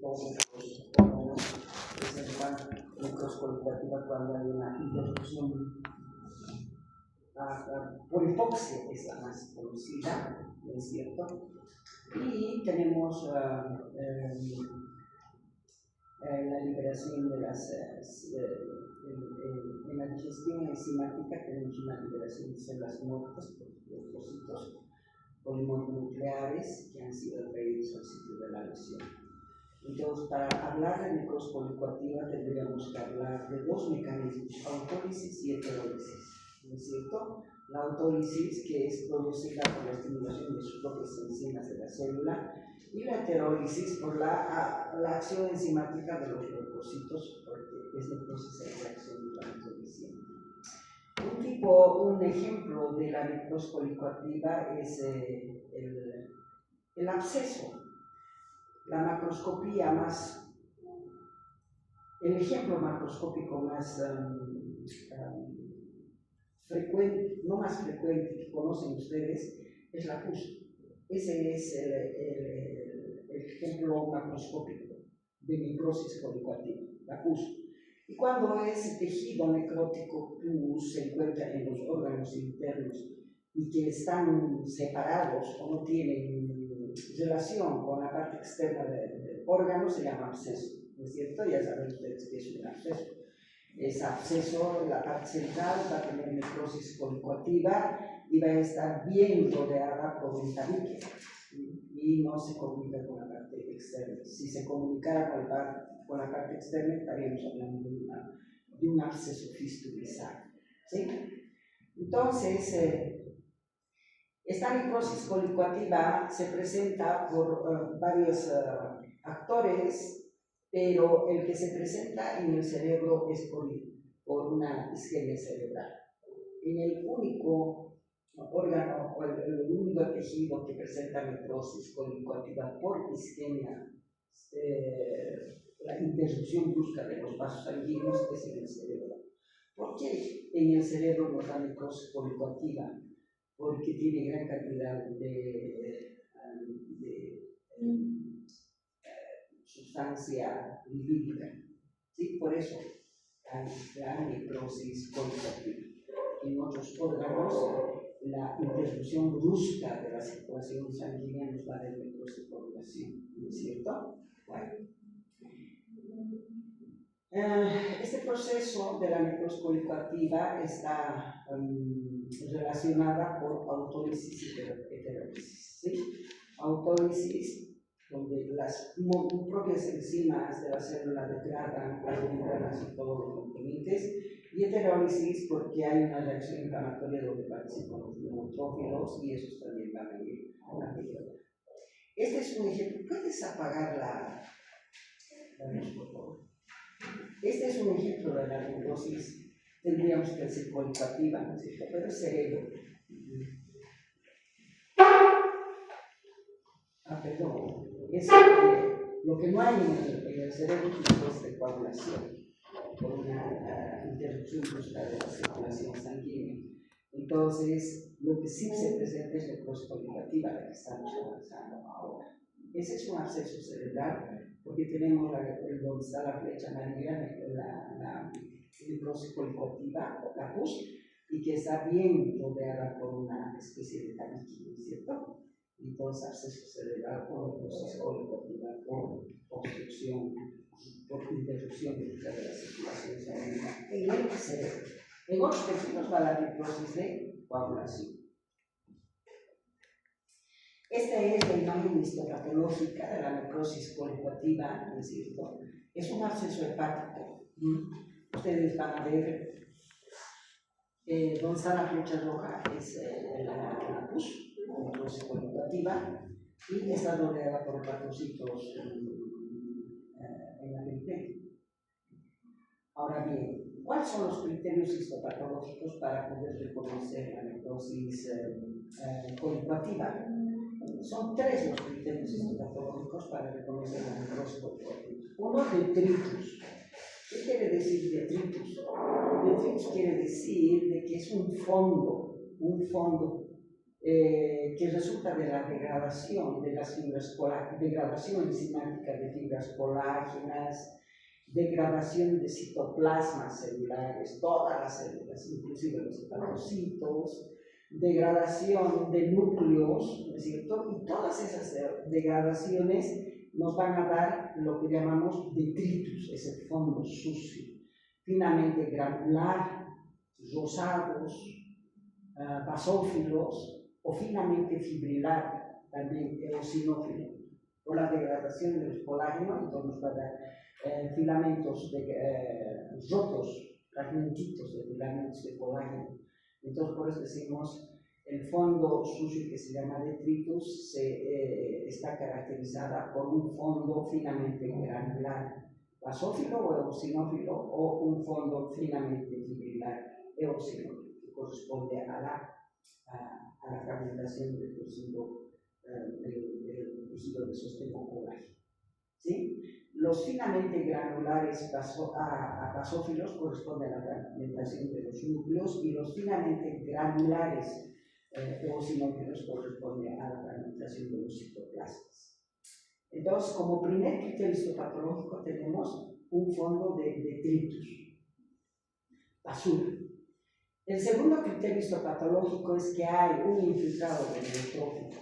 todos los órganos presentan necroscolicuativa cuando hay una interrupción. Por hipoxia es la más conocida, ¿no es cierto? Y tenemos la liberación de las en la digestión enzimática tenemos una liberación de células muertas por leucocitos polimonucleares que han sido atraídos al sitio de la lesión. Entonces, para hablar de necroscolicuativa tendríamos que hablar de dos mecanismos, autólisis y heterólisis, ¿no es cierto? La autólisis, que es producida por la estimulación de sus propias enzimas de la célula, y la heterólisis por la acción enzimática de los leucocitos, porque es entonces la reacción inflamatoria. Un ejemplo de la necroscolicuativa es el absceso. La macroscopía el ejemplo macroscópico más frecuente, no más frecuente que conocen ustedes, es la pus. Ese es el ejemplo macroscópico de necrosis colicuativa, la pus. Y cuando ese tejido necrótico pus se encuentra en los órganos internos y que están separados o no tienen relación con la parte externa del órgano, se llama absceso, ¿no es cierto? Ya saben ustedes que es un absceso. Ese absceso, la parte central, va a tener necrosis colicuativa y va a estar bien rodeada por un tabique y no se comunica con la parte externa. Si se comunicara con la parte externa, estaríamos hablando de un absceso fistulizado, ¿sí? Entonces, esta necrosis colicuativa se presenta por varios actores, pero el que se presenta en el cerebro es por una isquemia cerebral. En el único órgano o el único tejido que presenta necrosis colicuativa por isquemia, la interrupción brusca de los vasos sanguíneos, es en el cerebro. ¿Por qué en el cerebro nos da necrosis colicuativa? Porque tiene gran cantidad de sustancia lipídica, ¿sí? Por eso hay la necrosis colicuativa. En otros órganos, la interrupción brusca de la circulación sanguínea nos va a dar necrosis coagulación, ¿no es cierto? Bueno. Este proceso de la necrosis colicuativa está relacionada por autólisis y heterólisis, ¿sí? Autólisis, donde las propias enzimas de la célula degradan las membranas y todos los componentes, y heterólisis porque hay una reacción inflamatoria donde participan los neutrófilos y esos también van a ir a la mejoría. Este es un ejemplo. ¿Puedes apagar la luz, por favor? Este es un ejemplo de la necrosis. Tendríamos que ser colicuativa, ¿no es cierto? Pero es cerebro. Perdón. Es lo que no hay en el cerebro es de coagulación por una interrupción brusca de la circulación sanguínea. Entonces, lo que sí se presenta es la necrosis colicuativa, la que estamos avanzando ahora. Ese es un absceso cerebral, porque tenemos donde está la flecha amarilla, la necrosis colicuativa, la pus, y que está bien rodeada por una especie de tabique, ¿cierto? Entonces, absceso cerebral por necrosis colicuativa, por obstrucción, por interrupción de la circulación sanguínea en el cerebro. En otros tejidos va la necrosis de coagulación. Esta es la imagen histopatológica de la necrosis colicuativa, ¿no es cierto? Es un absceso hepático. Ustedes van a ver donde está la flecha roja, es la pus, la necrosis colicuativa, y está rodeada por hepatocitos en la periferia. Ahora bien, ¿cuáles son los criterios histopatológicos para poder reconocer la necrosis colicuativa? Son tres los criterios histopatológicos para reconocer la necrosis colicuativa. Uno, detritus. ¿Qué quiere decir detritus? Detritus quiere decir de que es un fondo que resulta de la degradación de las fibras colágenas, degradación enzimática de fibras colágenas, degradación de citoplasmas celulares, todas las células, inclusive los hepatocitos, degradación de núcleos, ¿no es cierto? Y todas esas degradaciones nos van a dar lo que llamamos detritus, ese fondo sucio, finamente granular, rosados, basófilos, o finamente fibrilar, también eosinófilo, por la degradación de los colágenos, entonces nos va a dar filamentos rotos, fragmentitos de filamentos de colágeno. Entonces, por eso decimos, el fondo sucio que se llama detritus está caracterizada por un fondo finamente granular, basófilo o eosinófilo, o un fondo finamente fibrilar, eosinófilo, que corresponde a la fragmentación del tejido de sostén o colágeno. ¿Sí? Los finamente granulares basófilos corresponden a la fragmentación de los núcleos, y los finamente granulares eosinófilos corresponden a la fragmentación de los citoplasmas. Entonces, como primer criterio histopatológico tenemos un fondo de detritus, basura. El segundo criterio histopatológico es que hay un infiltrado de neutrófilos.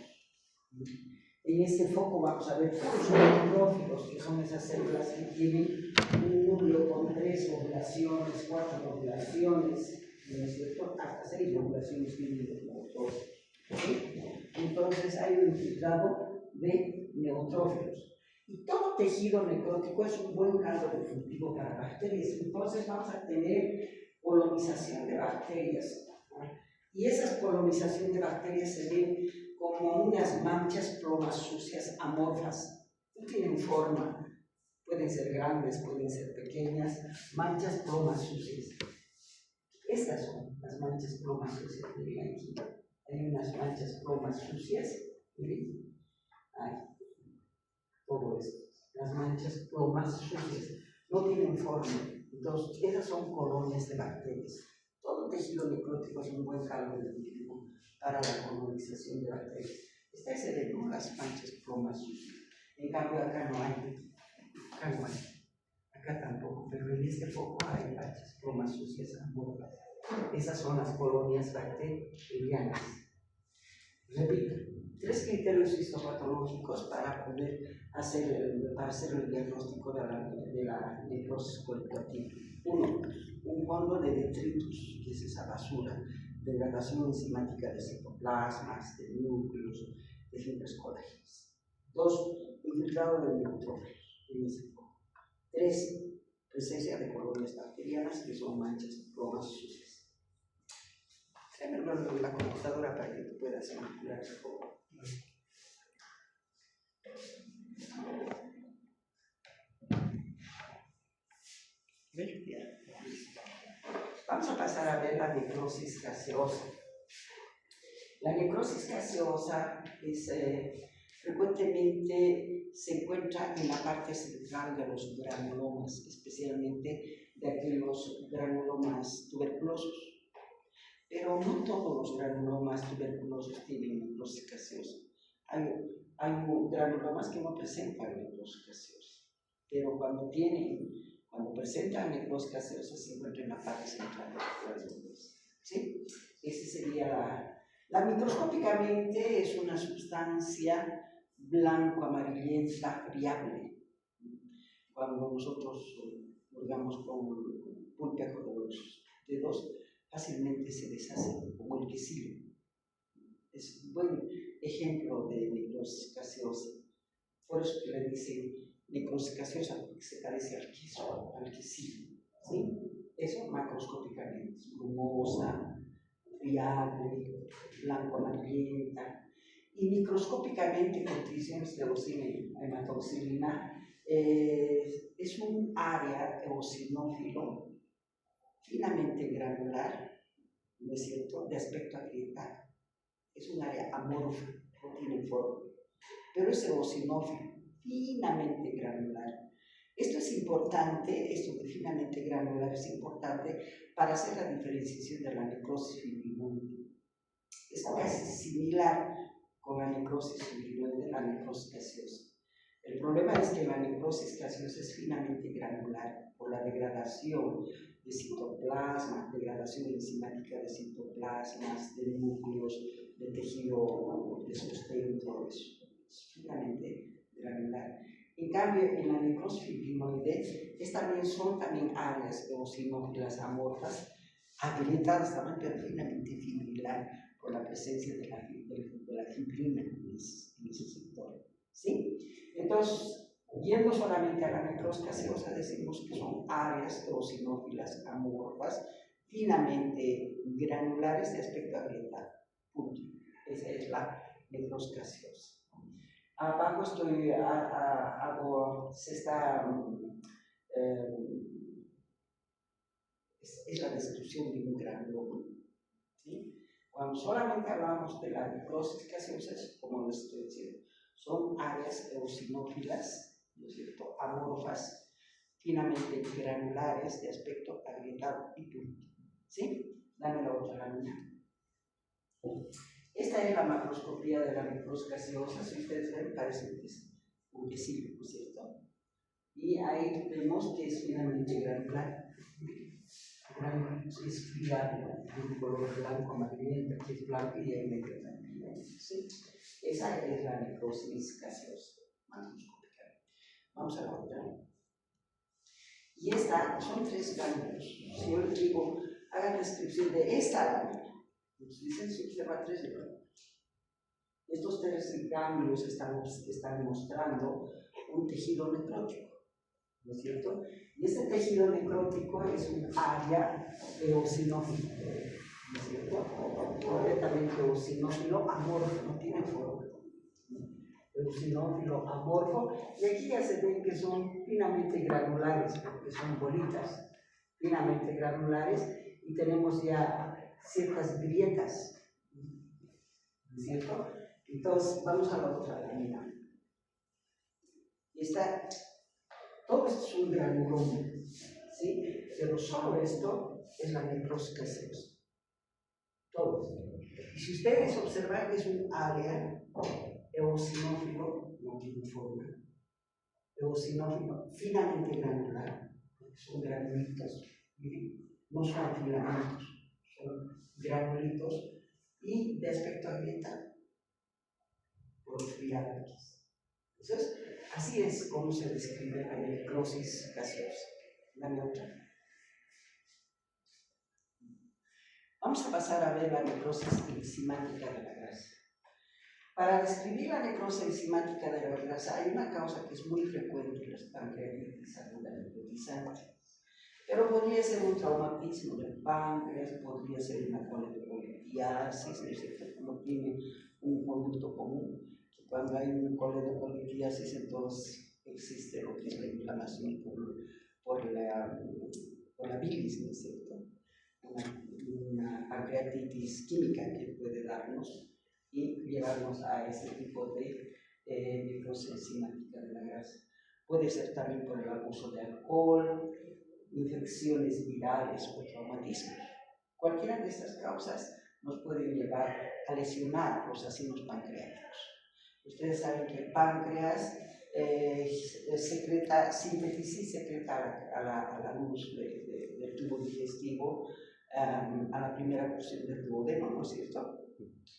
En este foco vamos a ver los neutrófilos, que son esas células que tienen un núcleo con 3 ovulaciones, 4 ovulaciones, ¿no es cierto? Hasta 6 ovulaciones tienen los neutrófilos. ¿Sí? Entonces hay un infiltrado de neutrófilos. Y todo tejido necrótico es un buen caldo de cultivo para bacterias. Entonces vamos a tener colonización de bacterias. Y esa colonización de bacterias se ven como unas manchas plomas sucias amorfas. No tienen forma, pueden ser grandes, pueden ser pequeñas, manchas plomas sucias. Estas son las manchas plomas sucias. Miren aquí, hay unas manchas plomas sucias. Miren, hay todo esto. Las manchas plomas sucias no tienen forma. Entonces, esas son colonias de bacterias. Todo tejido necrótico es un buen caldo de cultivo para la colonización de bacterias. Esta se ve con las manchas plomas sucias. En cambio, acá no hay. Acá no hay. Acá tampoco, pero en este foco hay manchas plomas sucias amorfas. Esas son las colonias bacterianas. Repito, 3 criterios histopatológicos para poder hacer el diagnóstico de la necrosis colicoactiva. 1. Un fondo de detritus, que es esa basura, degradación enzimática de citoplasmas, de núcleos, de fibras colágenas. 2. Infiltrado de neutrófilos en ese foco. 3. Presencia de colonias bacterianas, que son manchas plomas sucias. Déjame hablar de la computadora para que tú puedas manipular el foco. Vamos a pasar a ver la necrosis gaseosa. La necrosis gaseosa frecuentemente se encuentra en la parte central de los granulomas, especialmente de aquellos granulomas tuberculosos. Pero no todos los granulomas tuberculosos tienen necrosis gaseosa. Hay granulomas que no presentan necrosis gaseosa, pero cuando presentan necrosis gaseosa se encuentran en la parte central de los granulomas. ¿Sí? Ese sería la microscópicamente es una sustancia blanco-amarillenta friable. Cuando nosotros hurgamos con el pulpejo de los dedos, fácilmente se deshace como el quesillo. Es un buen ejemplo de necrosis gaseosa. Por eso que le dicen necrosis gaseosa, porque se parece al queso, al quesillo. ¿Sí? Eso macroscópicamente es brumosa, friable, blanco-amarillenta. Y microscópicamente, con condiciones de hematoxilina, es un área eosinófilo finamente granular, ¿no es cierto?, de aspecto agrietado. Es un área amorfa, no tiene forma, pero es eosinófilo, finamente granular. Esto es importante, esto de finamente granular es importante para hacer la diferenciación de la necrosis fibrinoide. es casi similar con la necrosis fibroide, la necrosis gaseosa. El problema es que la necrosis gaseosa es finamente granular por la degradación de citoplasma, degradación enzimática de citoplasmas, de núcleos, de tejido de sostén, todo eso. Es finamente granular. En cambio, en la necrosis fibrinoide, son también áreas eosinófilas amorfas, habilitadas también, pero finamente fibrilar por la presencia de la fibrina en ese sector. ¿Sí? Entonces, yendo solamente a la necrosis gaseosa, decimos que son áreas eosinófilas amorfas, finamente granulares de aspecto agrietado. Punto. Esa es la necrosis gaseosa. Abajo es la descripción de un granuloma. ¿Sí? Cuando solamente hablamos de la necrosis gaseosa, como les estoy diciendo, son áreas eosinófilas, ¿no es cierto?, amorfas, finamente granulares de aspecto agrietado y punto. ¿Sí? Dame la otra lámina. Esta es la macroscopía de la necrosis gaseosa. Si ustedes ven, parece que es un quesillo, ¿no es cierto? Y ahí vemos que es finamente granular. Es friable, de un color blanco amarillento, que es blanco y ahí medio también. ¿Sí? Esa es la necrosis gaseosa macroscópica. Vamos a la otra. Y esta son 3 ganglios. Si yo les digo, hagan descripción de esta lámina, nos dicen si observa 3 ganglios. Estos 3 ganglios están mostrando un tejido necrótico, ¿no es cierto? Y este tejido necrótico es un área eosinófila, ¿no es cierto? Completamente eosinófilo amorfo, no tiene forma. Eosinófilo amorfo, y aquí ya se ven que son finamente granulares, porque son bolitas finamente granulares, y tenemos ya ciertas grietas, ¿no es cierto? Entonces, vamos a la otra lámina. Todo esto es un granuloma, ¿sí? Pero solo esto es la necrosis gaseosa. Todo esto. Y si ustedes observan, es un área eosinófilo, no tiene forma, eosinófilo finamente granular, son granulitos, no son filamentos, son granulitos y de aspecto agrietado por friados. Entonces, así es como se describe la necrosis gaseosa. Dame otra. Vamos a pasar a ver la necrosis enzimática de la grasa. Para describir la necrosis enzimática de la grasa hay una causa que es muy frecuente en las pancreatitis aguda necrotizante. Pero podría ser un traumatismo del páncreas, podría ser una coledocolitiasis, ¿no es cierto? Como tiene un conducto común, que cuando hay una coledocolitiasis entonces existe lo que es la inflamación por la bilis, ¿no es cierto? Una pancreatitis química que puede darnos y llevarnos a ese tipo de necrosis enzimática de la grasa. Puede ser también por el abuso de alcohol, infecciones virales o traumatismos. Cualquiera de estas causas nos pueden llevar a lesionar los racimos pancreáticos. Ustedes saben que el páncreas secreta a la luz del tubo digestivo a la primera porción del duodeno, ¿no es cierto?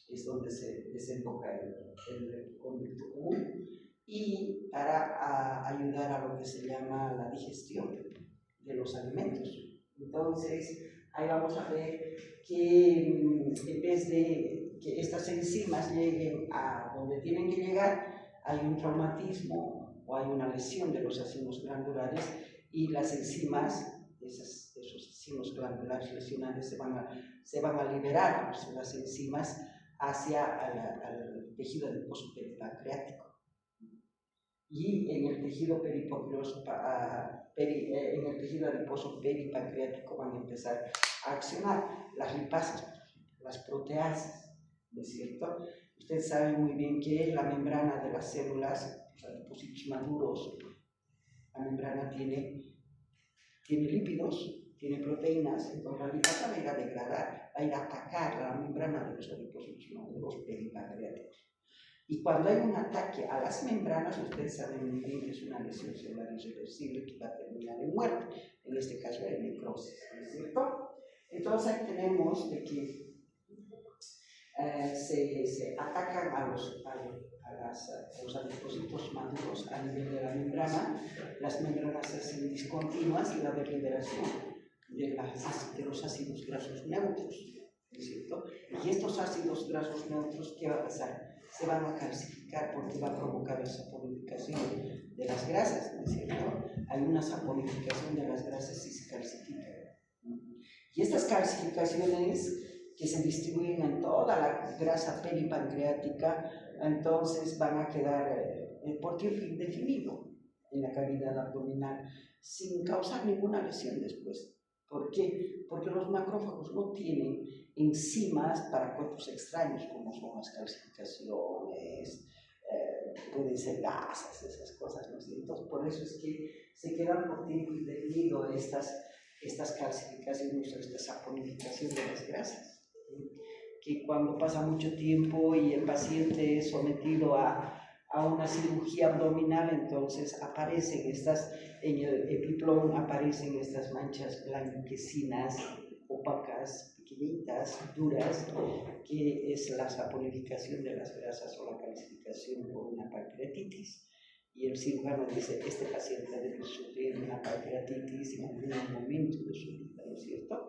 Es donde se desemboca el conducto común, y para ayudar a lo que se llama la digestión de los alimentos. Entonces, ahí vamos a ver que en vez de que estas enzimas lleguen a donde tienen que llegar, hay un traumatismo o hay una lesión de los racimos glandulares, y las enzimas, esos racimos glandulares lesionales, se van a liberar las enzimas hacia el tejido adiposo peripancreático. Y en el tejido adiposo peripancreático van a empezar a accionar las lipasas, las proteasas, ¿no es cierto? Ustedes saben muy bien que la membrana de las células, los adipocitos maduros, la membrana tiene lípidos, tiene proteínas, entonces la lipasa va a ir a degradar, va a ir a atacar la membrana de los adipocitos maduros peripancreáticos. Y cuando hay un ataque a las membranas, ustedes saben muy bien que es una lesión celular irreversible que va a terminar en muerte, en este caso de necrosis, ¿no es cierto? Entonces ahí tenemos de que se atacan a los adipocitos maduros a nivel de la membrana, las membranas se hacen discontinuas y va a haber liberación de los ácidos grasos neutros, ¿no es cierto? Y estos ácidos grasos neutros, ¿qué va a pasar? Se van a calcificar porque va a provocar la saponificación de las grasas, ¿no es cierto? Hay una saponificación de las grasas y se calcifican. Y estas calcificaciones que se distribuyen en toda la grasa peripancreática, entonces van a quedar por tiempo indefinido en la cavidad abdominal sin causar ninguna lesión después. ¿Por qué? Porque los macrófagos no tienen enzimas para cuerpos extraños como son las calcificaciones, pueden ser gasas, esas cosas, ¿no? Entonces por eso es que se quedan por tiempo indefinido estas calcificaciones, esta saponificación de las grasas, que cuando pasa mucho tiempo y el paciente es sometido a una cirugía abdominal, entonces aparecen en el epiplón aparecen estas manchas blanquecinas, opacas, pequeñitas, duras, que es la saponificación de las grasas o la calcificación por una pancreatitis. Y el cirujano dice, este paciente debe sufrir una pancreatitis en algún momento de su vida, ¿no es cierto?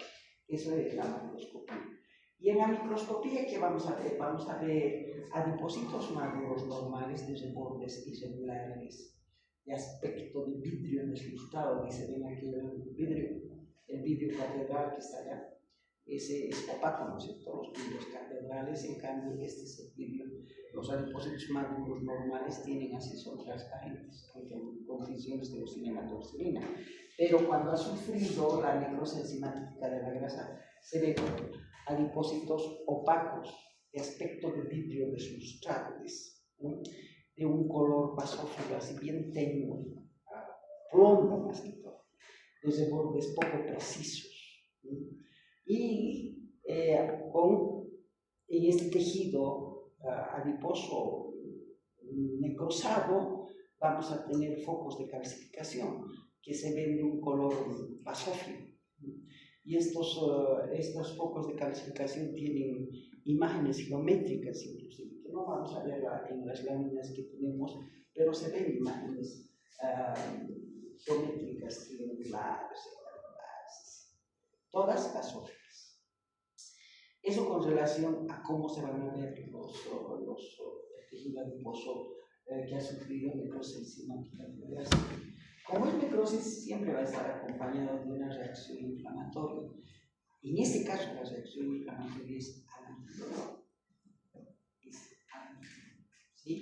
Eso es la macroscopía. Y en la microscopía, ¿qué vamos a ver? Vamos a ver adipocitos maduros normales de bordes irregulares, de aspecto de vidrio deslustrado, dice, ven aquí el vidrio catedral que está allá. Ese es opaco, ¿no es cierto? Los vidrios catedrales, en cambio, este es el vidrio. Los adipocitos maduros normales tienen así, son transparentes, con funciones de leucina y hematocilina. Pero cuando ha sufrido la necrosis enzimática de la grasa, se ven adipocitos opacos, de aspecto de vidrio deslustrado, de un color basófilo, así bien tenue, plomo más que todo, desde bordes poco precisos. Y en este tejido adiposo necrosado vamos a tener focos de calcificación que se ven de un color basófilo. Y estos focos de calcificación tienen imágenes geométricas inclusive, que no vamos a ver en las láminas que tenemos, pero se ven imágenes geométricas, triangulares, todas basófilas. Eso con relación a cómo se van a ver el tejido adiposo que ha sufrido necrosis enzimática de la grasa. Como es necrosis, siempre va a estar acompañado de una reacción inflamatoria. En este caso, la reacción inflamatoria es antibiótica. ¿Sí?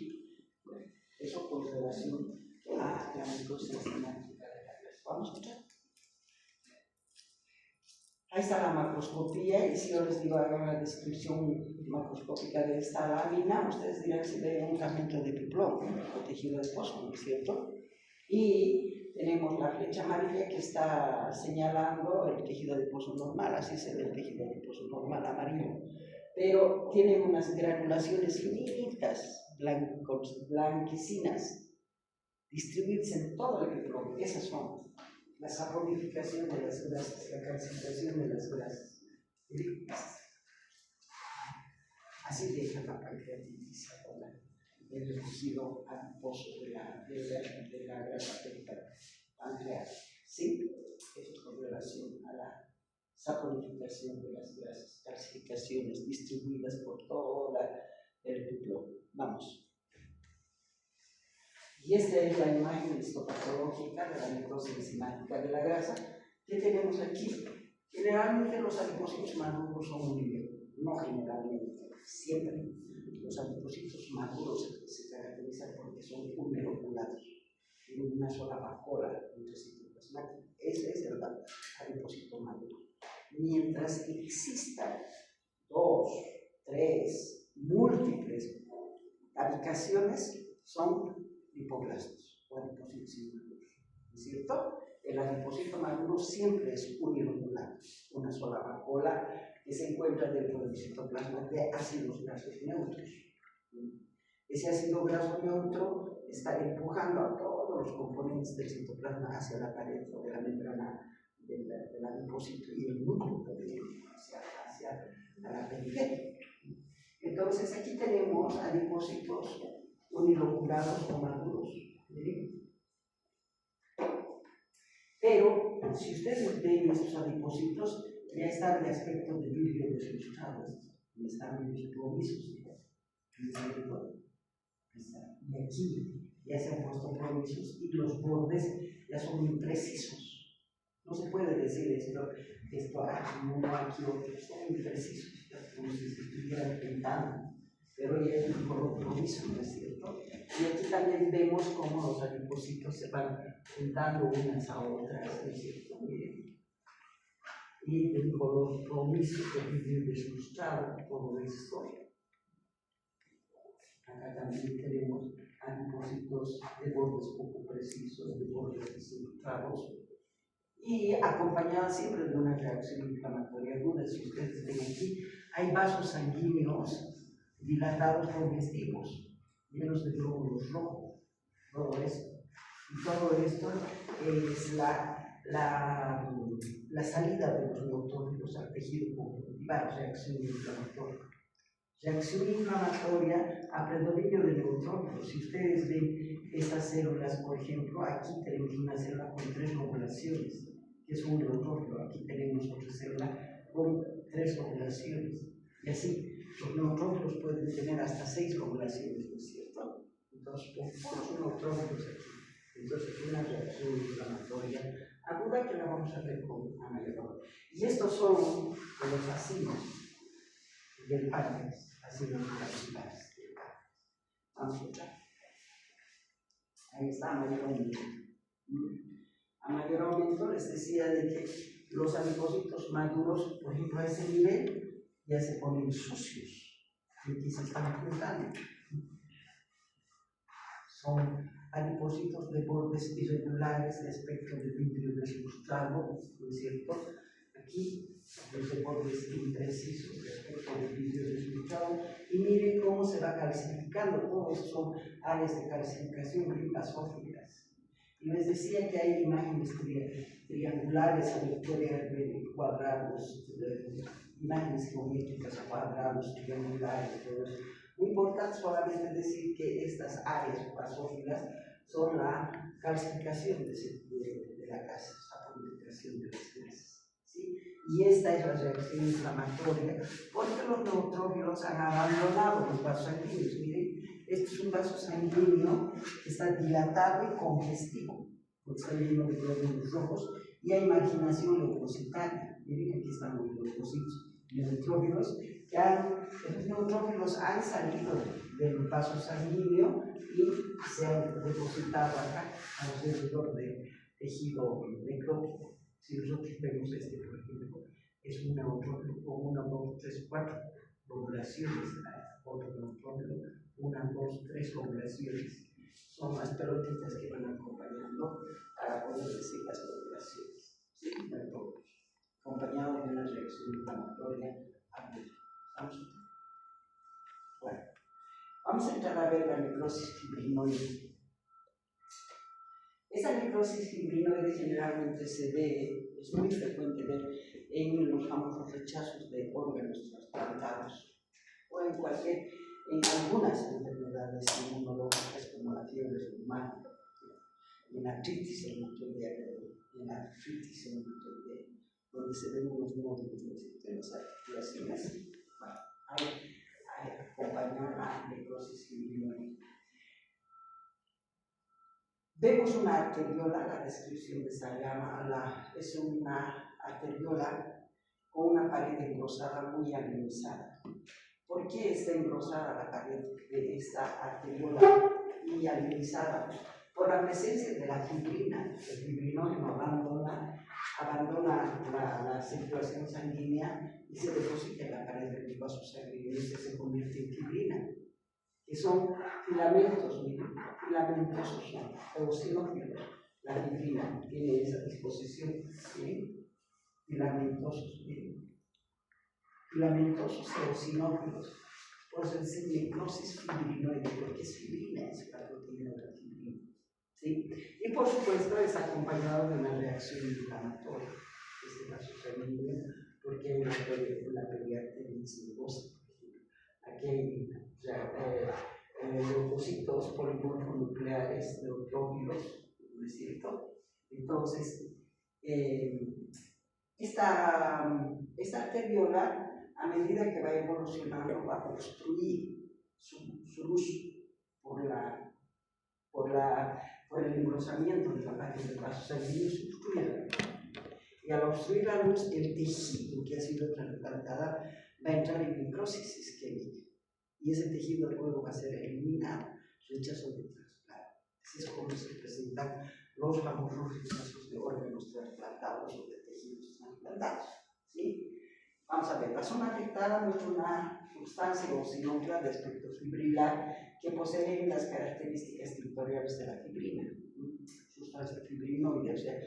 Bueno, eso con relación a la necrosis enzimática de la grasa. Vamos a escuchar. Ahí está la macroscopía, y si yo les digo hagan la descripción macroscópica de esta lámina, ustedes dirán si ven un fragmento de epiplón, o tejido adiposo, ¿no es cierto? Y tenemos la flecha amarilla que está señalando el tejido adiposo normal, así se ve el tejido adiposo normal amarillo, pero tienen unas granulaciones finitas, blanquecinas, distribuidas en todo el epiplón. Esas son la saponificación de las grasas, la calcificación de las grasas. Así deja la pancreatitis el tejido adiposo de la grasa pancreática. ¿Sí? Eso es con relación a la saponificación de las grasas, calcificaciones distribuidas por todo el epiplón. Vamos. Y esta es la imagen histopatológica de la necrosis enzimática de la grasa que tenemos aquí. Generalmente los adipocitos maduros son un nivel, no generalmente, siempre. Los adipocitos maduros se caracterizan porque son unilocular, tienen una sola vacuola entre citoplasmático. Ese es el adipocito maduro. Mientras existan 2, 3, múltiples adicaciones, son lipoblastos o adipocitos inmaduros, ¿no es cierto? El adipocito maduro siempre es unilocular, una sola vacuola que se encuentra dentro del citoplasma de ácidos grasos neutros. Ese ácido graso neutro está empujando a todos los componentes del citoplasma hacia la pared o de la membrana del adipocito y el núcleo también hacia la periferia. Entonces aquí tenemos adipocitos uniloculados o maduros. ¿Sí? Pero si ustedes ven estos adipocitos, ya están de aspecto de vidrio deslustrados, y están medio plomizosos. Y aquí ya se han puesto plomizos y los bordes ya son imprecisos. No se puede decir esto aquí uno, aquí otro, son imprecisos, como si se estuvieran pintando, pero ya es un color plomizo, ¿no es cierto? Y aquí también vemos cómo los adipocitos se van juntando unas a otras, ¿no es cierto? Miren. Y de un color plomizo, de vidrio deslustrado, todo esto. Acá también tenemos adipocitos de bordes poco precisos, de bordes deslustrados, y acompañados siempre de una reacción inflamatoria aguda. Si ustedes ven aquí, hay vasos sanguíneos dilatados congestivos, llenos de glóbulos rojos, todo esto. Y todo esto es la salida de los neutrófilos al tejido conjuntival, reacción inflamatoria. Reacción inflamatoria a predominio de neutrófilos. Si ustedes ven estas células, por ejemplo, aquí tenemos una célula con 3 lobulaciones, que es un neutrófilo. Aquí tenemos otra célula con 3 lobulaciones. Y así, los neutrófilos pueden tener hasta 6 lobulaciones, ¿no es cierto? Entonces, puros neutrófilos aquí. Entonces, una reacción inflamatoria aguda que la vamos a ver con mayor. Y estos son los acinos del páncreas, ácidos glandulares del páncreas. Vamos a echar. Ahí está, a mayor aumento. A mayor aumento les decía de que los adipocitos maduros, por ejemplo, a ese nivel, ya se ponen sucios. Y aquí se están juntando. Son adipocitos de bordes irregulares, de espectro de vidrio deslustrado, ¿no es cierto? Aquí los bordes imprecisos, de espectro de vidrio deslustrado, y miren cómo se va calcificando. Todos son áreas de calcificación lipasófilas. Y les decía que hay imágenes triangulares, puede haber cuadrados, imágenes geométricas, cuadrados, triangulares, todo eso. Muy importante solamente decir que estas áreas basófilas son la calcificación de la grasa, la purificación de las grasas, ¿sí? Y esta es la reacción inflamatoria, porque los neutrófilos han abandonado los vasos sanguíneos. Miren, este es un vaso sanguíneo que está dilatado y congestivo, porque está lleno de glóbulos rojos, y hay marginación leucocitaria. Miren, aquí están los leucocitos y neutrófilos. Los neutrófilos han salido del vaso sanguíneo y se han depositado acá alrededor del tejido necrótico. Si nosotros vemos este, por ejemplo, es un neutrófilo con 1, 2, 3, 4 lobulaciones, otro neutrófilo, 1, 2, 3 lobulaciones. Son las pelotitas que van acompañando para poder decir las lobulaciones, ¿sí? Acompañado de una reacción inflamatoria aguda. Bueno, vamos a entrar a ver la necrosis fibrinoide. Esa necrosis fibrinoide generalmente se ve, es muy frecuente ver en los famosos rechazos de órganos trasplantados o en algunas enfermedades inmunológicas como la fiebre reumática, en la artritis reumatoidea, donde se ven unos nódulos de las articulaciones. Bueno, hay acompañar la necrosis fibrinoide. Vemos una arteriola, la descripción de esta llama, es una arteriola con una pared engrosada muy alinizada. ¿Por qué está engrosada la pared de esta arteriola muy alinizada? Por la presencia de la fibrina. El fibrinógeno abandona la circulación sanguínea y se deposita en la pared del vaso sanguíneo y se convierte en fibrina, que son filamentos, filamentosos, eosinófilos. La fibrina tiene esa disposición, filamentosos eosinófilos. Por eso es necrosis fibrinoide, porque es fibrina, es la proteína de la fibrina. ¿Sí? Y por supuesto es acompañado de una reacción inflamatoria, en este caso sanguínea, porque hay una periarteritis nervosa. Aquí hay leucocitos polimorfonucleares neutrófilos, ¿no es cierto? Entonces, esta arteriola, a medida que va evolucionando, va a obstruir su luz por el engrosamiento de la pared del vaso sanguíneo, se obstruye. Y al obstruir la luz, el tejido que ha sido trasplantada va a entrar en necrosis isquémica. Y ese tejido luego va a ser eliminado, rechazo de trasplante. Así es como se presentan los famosos rechazos de órganos trasplantados o de tejidos trasplantados. ¿Sí? Vamos a ver, la zona afectada muestra una sustancia eosinófila de aspecto fibrilar que posee las características tintoriales de la fibrina. Sustancia fibrinoide, o sea,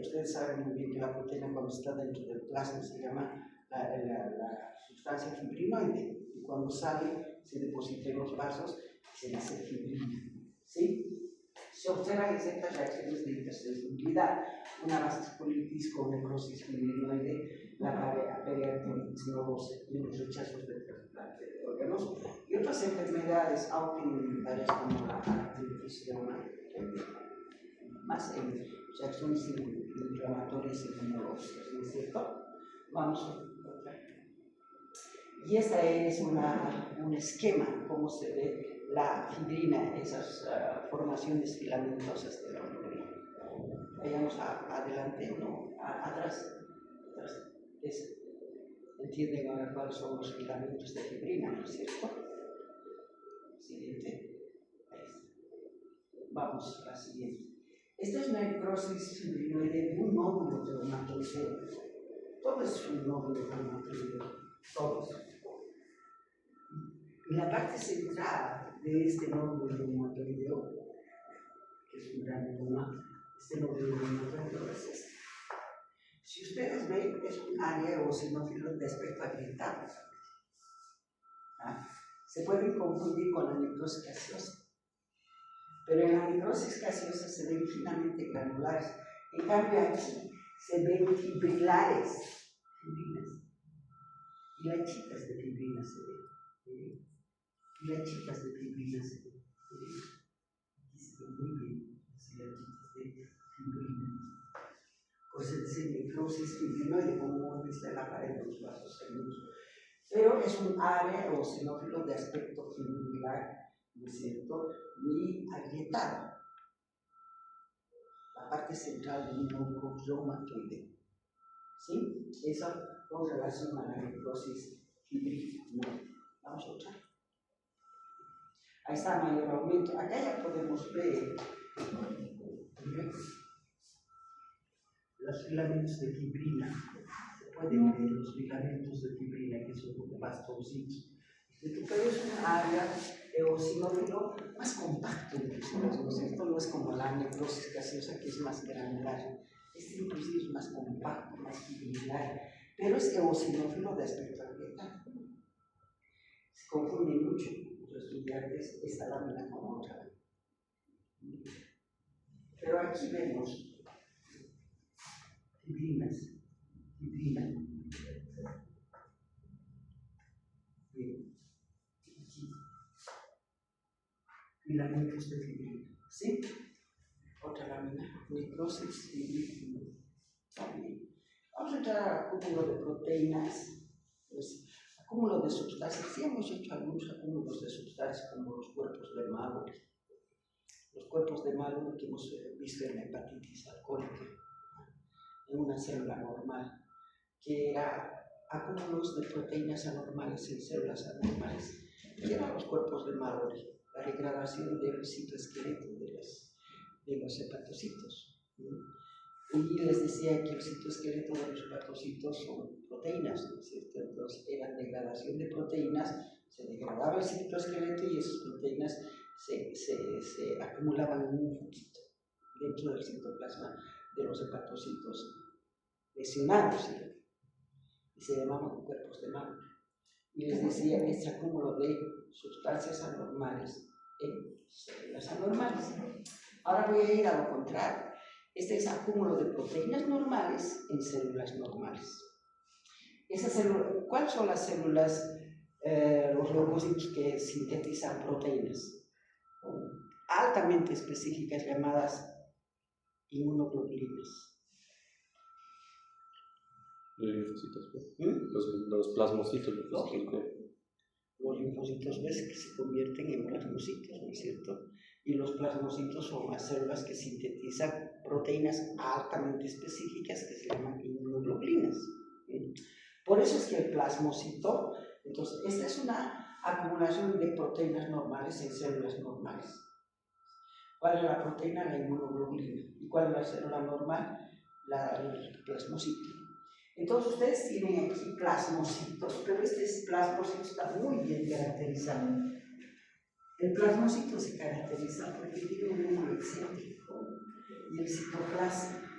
ustedes saben muy bien que la proteína cuando está dentro del plasma se llama la sustancia fibrinoide, y cuando sale se deposita en los vasos y se hace fibrina. ¿Sí? Se observan ciertas reacciones de intersensibilidad, una vasculitis con necrosis fibrinoide, la periarteritis nervosa y los rechazos de trasplante de órganos, y otras enfermedades autoinmunitarias como la artritis reumatoide, más en reacciones inflamatorias y inmunológicas, ¿no es cierto? Vamos a otra. Y este es un esquema, cómo se ve la fibrina, esas formaciones filamentosas de la fibrina. Vayamos adelante, no, atrás. ¿Entienden ahora cuáles son los filamentos de fibrina, no es cierto? Siguiente. Vamos a la siguiente. Esta es una necrosis fibrinoide de un nódulo reumatoideo. Todo es un nódulo reumatoideo, todos. Y la parte central de este nódulo reumatoideo, que es un gran neuroma, este nódulo reumatoideo es este. Si ustedes ven, es un área eosinófilo de aspecto agrietado. Se pueden confundir con la necrosis gaseosa. Pero en la necrosis gaseosa se ven finamente granulares. En cambio aquí se ven fibrilares, fibrinas. Y lanchitas de fibrinas se ven. Y lanchitas de fibrinas se ven. Aquí se ven muy bien las lanchitas de fibrinas. Pues se dice necrosis fibrinoide, como dice la pared de los vasos sanguíneos. Pero es un área eosinófilo de aspecto fibrilar, ¿no es cierto? Ni agrietado. La parte central de un nódulo reumatoide. ¿Sí? Eso con relación a la necrosis fibrinoide. Vamos a otra. Ahí está mayor aumento. Acá ya podemos ver los filamentos de fibrina. Se pueden ver los filamentos de fibrina que son como bastoncitos. Pero es un área eosinófilo más compacto, inclusive, ¿no es cierto? No es como la necrosis gaseosa, que es más granular. Este inclusive es más compacto, más fibrilar, pero es eosinófilo de aspecto agrietado. Se confunde mucho los estudiantes esta lámina con otra. Pero aquí vemos fibrina. Filamentos de fibrina. ¿Sí? Otra lámina, necrosis fibrina. También. Vamos a entrar a acúmulo de proteínas, pues, acúmulo de sustancias. Sí, hemos hecho algunos acúmulos de sustancias como los cuerpos de Mallory. Los cuerpos de Mallory que hemos visto en la hepatitis alcohólica, en una célula normal, que era acúmulos de proteínas anormales en células anormales, que eran los cuerpos de Mallory, la degradación del citoesqueleto de los hepatocitos. Y les decía que el citoesqueleto de los hepatocitos son proteínas, ¿no es cierto? Entonces era degradación de proteínas, se degradaba el citoesqueleto y esas proteínas se acumulaban en un foquito dentro del citoplasma de los hepatocitos lesionados, ¿sí? Y se llamaban cuerpos de Maurer. Y les decía este acúmulo de sustancias anormales en células anormales. Ahora voy a ir a lo contrario. Este es acúmulo de proteínas normales en células normales. ¿Cuáles son las células, los leucocitos que sintetizan proteínas altamente específicas llamadas inmunoglobulinas? Los linfocitos, los plasmocitos. Los linfocitos, ves, que se convierten en plasmocitos, ¿no es cierto? Y los plasmocitos son las células que sintetizan proteínas altamente específicas que se llaman inmunoglobulinas. Por eso es que el plasmocito, entonces, esta es una acumulación de proteínas normales en células normales. ¿Cuál es la proteína? La inmunoglobulina. ¿Y cuál es la célula normal? El plasmocito. Entonces ustedes tienen aquí plasmocitos, pero este plasmocito está muy bien caracterizado. El plasmocito se caracteriza porque tiene un núcleo excéntrico y el citoplasma.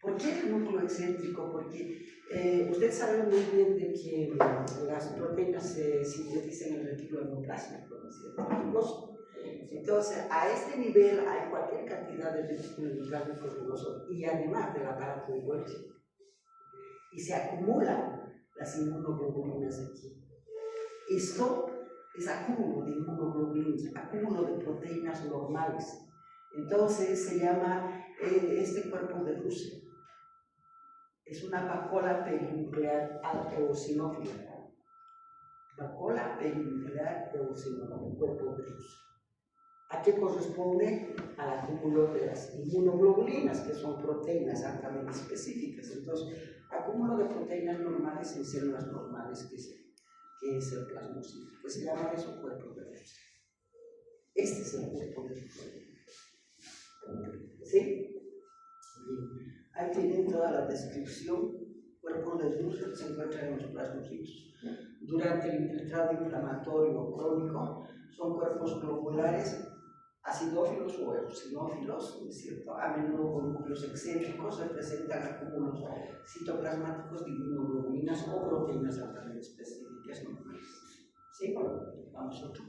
¿Por qué el núcleo excéntrico? Porque ustedes saben muy bien de que las proteínas se sintetizan en el retículo endoplásmico, ¿no es cierto? Entonces, a este nivel hay cualquier cantidad de retículo endoplásmico rugoso y además del aparato de Golgi. Y se acumulan las inmunoglobulinas aquí. Esto es acúmulo de inmunoglobulinas, acúmulo de proteínas normales. Entonces se llama este cuerpo de Russell. Es una vacuola perinuclear eosinófila. Vacuola perinuclear eosinófila, cuerpo de Russell. ¿A qué corresponde? Al acúmulo de las inmunoglobulinas, que son proteínas altamente específicas. Entonces, acúmulo de proteínas normales en células normales, que es el plasmocito. Pues se llama eso cuerpo de Russell. Este es el cuerpo de Russell. ¿Sí? Bien. Ahí tienen toda la descripción. Cuerpo de Russell se encuentra en los plasmocitos. Durante el infiltrado inflamatorio crónico, son cuerpos globulares acidófilos o eosinófilos, ¿es cierto? A menudo con núcleos excéntricos, representan acúmulos citoplasmáticos de inmunoglobulinas o proteínas altamente específicas normales. ¿Sí? Vamos otro.